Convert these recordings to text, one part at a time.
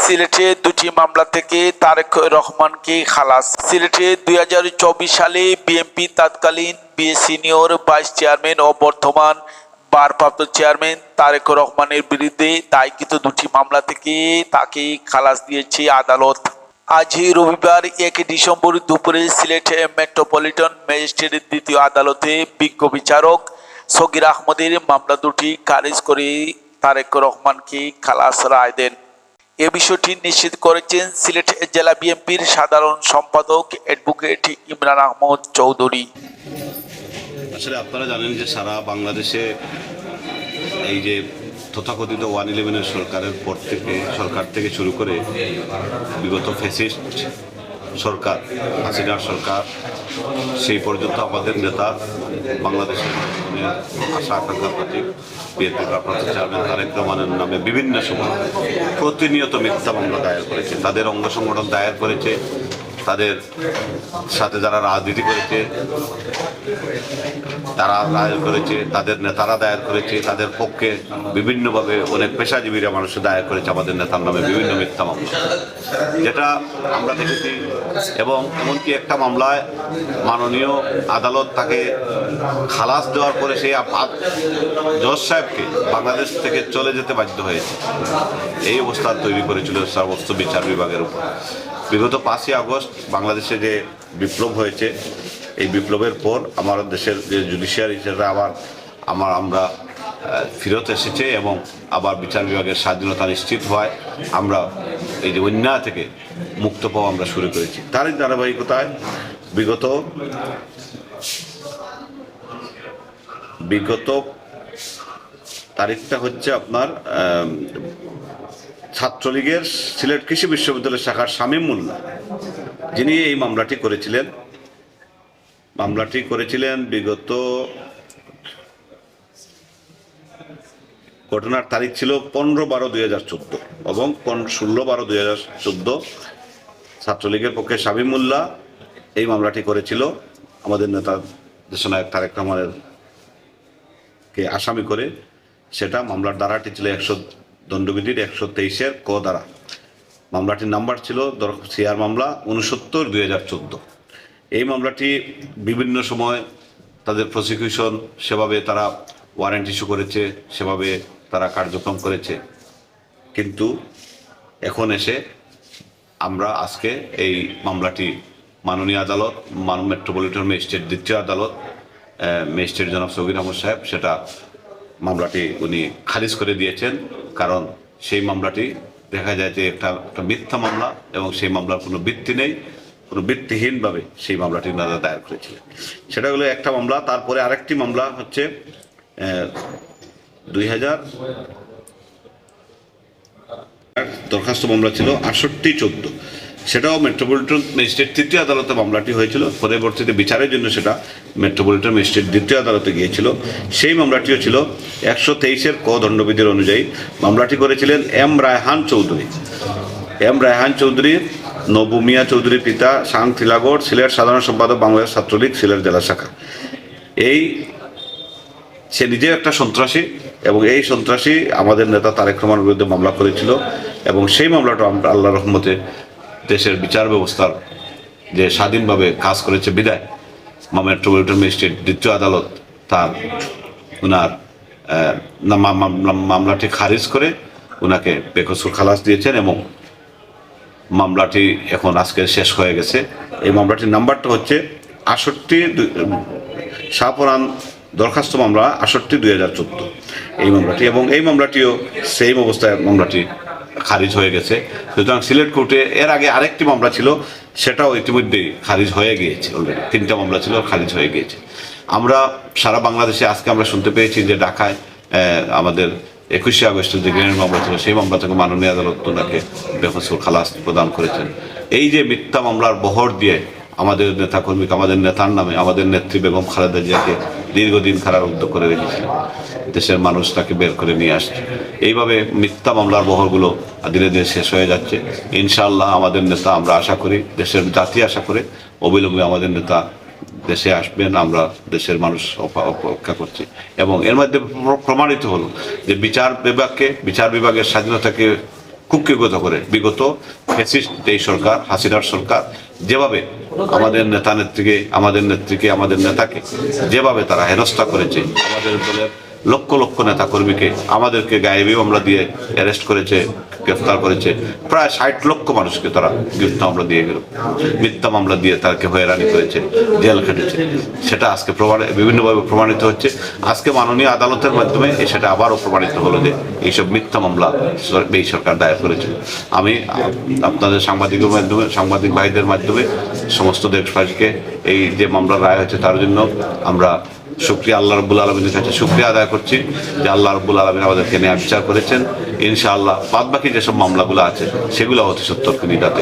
সিলেটে দুটি মামলা থেকে তারেক রহমানকে খালাস। সিলেটে 2024 সালে বিএনপি তৎকালীন সিনিয়র ভাইস চেয়ারম্যান ও বর্তমান ভারপ্রাপ্ত চেয়ারম্যান তারেক রহমানের বিরুদ্ধে দায়েরকৃত দুটি মামলা থেকে তাকে খালাস দিয়েছে আদালত। আজ রবিবার 1 ডিসেম্বর দুপুরে সিলেট মেট্রোপলিটন ম্যাজিস্ট্রেটের দ্বিতীয় আদালতে বিজ্ঞ বিচারক সগির আহমদের মামলা দুটি খারিজ করে তারেক রহমানকে খালাস রায় দেন। এ বিষয়টি নিশ্চিত করেছেন সিলেট জেলা বিএনপির সাধারণ সম্পাদক অ্যাডভোকেট ইমরান আহমদ চৌধুরী। আসলে আপনারা জানেন যে সারা বাংলাদেশে এই যে তথাকথিত 111 সরকার থেকে শুরু করে বিগত ফ্যাসিস্ট সরকার, হাসিনার সরকার, সেই পর্যন্ত আমাদের নেতা বাংলাদেশের আশা আকাঙ্ক্ষার প্রতীক বিএনপি ভারপ্রাপ্ত চেয়ারম্যান তারেক রহমানের নামে বিভিন্ন সময় প্রতিনিয়ত মিথ্যা মামলা দায়ের করেছে। তাদের অঙ্গ সংগঠন দায়ের করেছে, তাদের সাথে যারা রাজনীতি করেছে তারা দায়ের করেছে, তাদের নেতারা দায়ের করেছে, তাদের পক্ষে বিভিন্নভাবে অনেক পেশাজীবীরা মানুষ দায়ের করেছে আমাদের নেতার নামে বিভিন্ন মিথ্যা মামলা, যেটা আমরা দেখেছি। এবং এমনকি একটা মামলায় মাননীয় আদালত তাকে খালাস দেওয়ার পরে সেই জজ সাহেবকে বাংলাদেশ থেকে চলে যেতে বাধ্য হয়েছে। এই অবস্থা তৈরি করেছিল সর্বোচ্চ বিচার বিভাগের উপর। বিগত 5ই আগস্ট বাংলাদেশে যে বিপ্লব হয়েছে, এই বিপ্লবের পর আমার দেশের যে জুডিশিয়ারি সেটা আমরা ফেরত এসেছে এবং আবার বিচার বিভাগের স্বাধীনতা নিশ্চিত হয় আমরা এই যে অন্যায় থেকে মুক্ত পাওয়া আমরা শুরু করেছি। তারই ধারাবাহিকতায় বিগত তারিখটা হচ্ছে আপনার ছাত্রলীগের সিলেট কৃষি বিশ্ববিদ্যালয় শাখার শামীম মোল্লা, যিনি এই মামলাটি করেছিলেন বিগত ঘটনার তারিখ ছিল 15/12/2014 এবং 16/12/2014 ছাত্রলীগের পক্ষে শামীম মোল্লা এই মামলাটি করেছিল আমাদের নেতা দেশনায়ক তারেক রহমানের কে আসামি করে। সেটা মামলার ধারাটি ছিল দণ্ডবিধির 123-এর ক ধারা। মামলাটির নাম্বার ছিল সিআর মামলা 69/2014। এই মামলাটি বিভিন্ন সময় তাদের প্রসিকিউশন সেভাবে তারা ওয়ারেন্ট ইস্যু করেছে, সেভাবে তারা কার্যক্রম করেছে, কিন্তু এখন এসে আমরা আজকে এই মামলাটি মাননীয় আদালত মেট্রোপলিটন ম্যাজিস্ট্রেট দ্বিতীয় আদালত ম্যাজিস্ট্রেট জনাব সগির আহমদ সাহেব মামলাটি উনি খারিজ করে দিয়েছেন। কারণ সেই মামলাটি দেখা যায় যে একটা মিথ্যা মামলা এবং সেই মামলার কোনো ভিত্তি নেই, কোনো ভিত্তিহীনভাবে সেই মামলাটি ওনারা দায়ের করেছিলেন। সেটা হলো একটা মামলা। তারপরে আরেকটি মামলা হচ্ছে 2000 দরখাস্ত মামলা ছিল 68-14, সেটাও মেট্রোপলিটন ম্যাজিস্ট্রেট তৃতীয় আদালতে মামলাটি হয়েছিল। পরবর্তীতে বিচারের জন্য সেটা মেট্রোপলিটন ম্যাজিস্ট্রেট দ্বিতীয় আদালতে গিয়েছিল। সেই মামলাটিও ছিল 123-এর ক দণ্ডবিধির অনুযায়ী। মামলাটি করেছিলেন এম রায়হান চৌধুরী, নবু মিয়া চৌধুরীর পিতা, সাং থিলাগড়, সিলেট সাধারণ সম্পাদক বাংলাদেশ ছাত্রলীগ সিলেট জেলা শাখা। সে নিজে একটা সন্ত্রাসী এবং এই সন্ত্রাসী আমাদের নেতা তারেক রহমানের বিরুদ্ধে মামলা করেছিল এবং সেই মামলাটা আমরা আল্লাহর রহমতে দেশের বিচার ব্যবস্থার যে স্বাধীনভাবে কাজ করেছে বিদায় মেট্রোপলিটন ম্যাজিস্ট্রেট দ্বিতীয় আদালত ওনার মামলাটি খারিজ করে ওনাকে বেকসুর খালাস দিয়েছেন এবং মামলাটি এখন আজকে শেষ হয়ে গেছে। এই মামলাটির নাম্বারটা হচ্ছে 68 শাহপরান দরখাস্ত মামলা 68/2014 এই মামলাটি, এবং এই মামলাটিও সেম অবস্থায় মামলাটি খারিজ হয়ে গেছে। সুতরাং সিলেট কোর্টে এর আগে আরেকটি মামলা ছিল, সেটাও ইতিমধ্যেই খারিজ হয়ে গিয়েছে। অলরেডি 3টা মামলা ছিল, খারিজ হয়ে গিয়েছে। আমরা সারা বাংলাদেশে আজকে আমরা শুনতে পেয়েছি যে ঢাকায় আমাদের 21শে আগস্টের যে গ্রেনেড মামলা ছিল, সেই মামলা থেকে মাননীয় আদালত ওনাকে বেকসুর খালাস প্রদান করেছেন। এই যে মিথ্যা মামলার বহর দিয়ে আমাদের নেতাকর্মীকে, আমাদের নেতার নামে আমাদের নেত্রী বেগম খালেদা জিয়াকে দীর্ঘদিন কারারুদ্ধ করে রেখেছিলেন, দেশের মানুষ তাকে বের করে নিয়ে আসছে। এইভাবে মিথ্যা মামলার বহরগুলো ধীরে ধীরে শেষ হয়ে যাচ্ছে। ইনশাআল্লাহ আমাদের নেতা, আমরা আশা করি, দেশের জাতি আশা করে অবিলম্বে আমাদের নেতা দেশে আসবেন। আমরা দেশের মানুষ অপেক্ষা করছি এবং এর মধ্যে প্রমাণিত হলো যে বিচার বিভাগের স্বাধীনতাকে কুক্ষিগত করে বিগত ফ্যাসিস্ট এই সরকার, হাসিনার সরকার যেভাবে আমাদের নেত্রীকে আমাদের নেতাকে যেভাবে তারা হেনস্থা করেছে, আমাদের দলের লক্ষ লক্ষ নেতা কর্মীকে আমাদেরকে গায়েবী মামলা দিয়ে অ্যারেস্ট করেছে, গ্রেফতার করেছে। প্রায় 60 লক্ষ মানুষকে তারা মিথ্যা মামলা দিয়ে তাকে হয়রানি করেছে, জেল খেটেছে। সেটা আজকে বিভিন্নভাবে প্রমাণিত হচ্ছে। আজকে মাননীয় আদালতের মাধ্যমে সেটা আবারও প্রমাণিত হলো যে এইসব মিথ্যা মামলা এই সরকার দায়ের করেছে। আমি আপনাদের সাংবাদিক ভাইদের মাধ্যমে সমস্ত দেশবাসীকে এই যে মামলার রায় হয়েছে তার জন্য আমরা শুকরিয়া, আল্লাহ রাব্বুল আলামিনের কাছে শুকরিয়া আদায় করছি যে আল্লাহ রাব্বুল আলামিন আমাদেরকে ন্যায় বিচার করেছেন। ইনশাআল্লাহ বাদবাকি যেসব মামলাগুলো আছে সেগুলো অতি সত্তর নিদাতে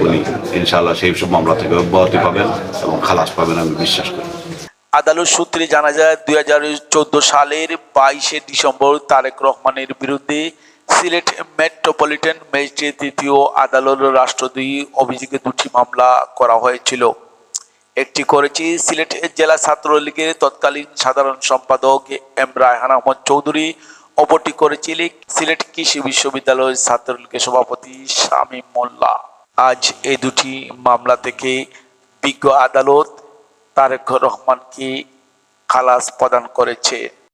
উনি ইনশাআল্লাহ সেই সব মামলা থেকে অব্যাহতি পাবেন এবং খালাস পাবেন আমি বিশ্বাস করি। আদালত সূত্রে জানা যায় 2014 সালের 22শে ডিসেম্বর তারেক রহমানের বিরুদ্ধে সিলেট মেট্রোপলিটন ম্যাজিস্ট্রেট তৃতীয় আদালত রাষ্ট্রদ্রোহী অভিযোগে 2টি মামলা করা হয়েছিল। একটি করেছে সিলেট জেলা ছাত্রলীগের তৎকালীন সাধারণ সম্পাদক এম রায়হান আহমদ চৌধুরী, অপরটি করেছিল সিলেট কৃষি বিশ্ববিদ্যালয়ের ছাত্রলীগের সভাপতি শামীম মোল্লা। আজ এই 2টি মামলা থেকে বিজ্ঞ আদালত তারেক রহমানকে খালাস প্রদান করেছে।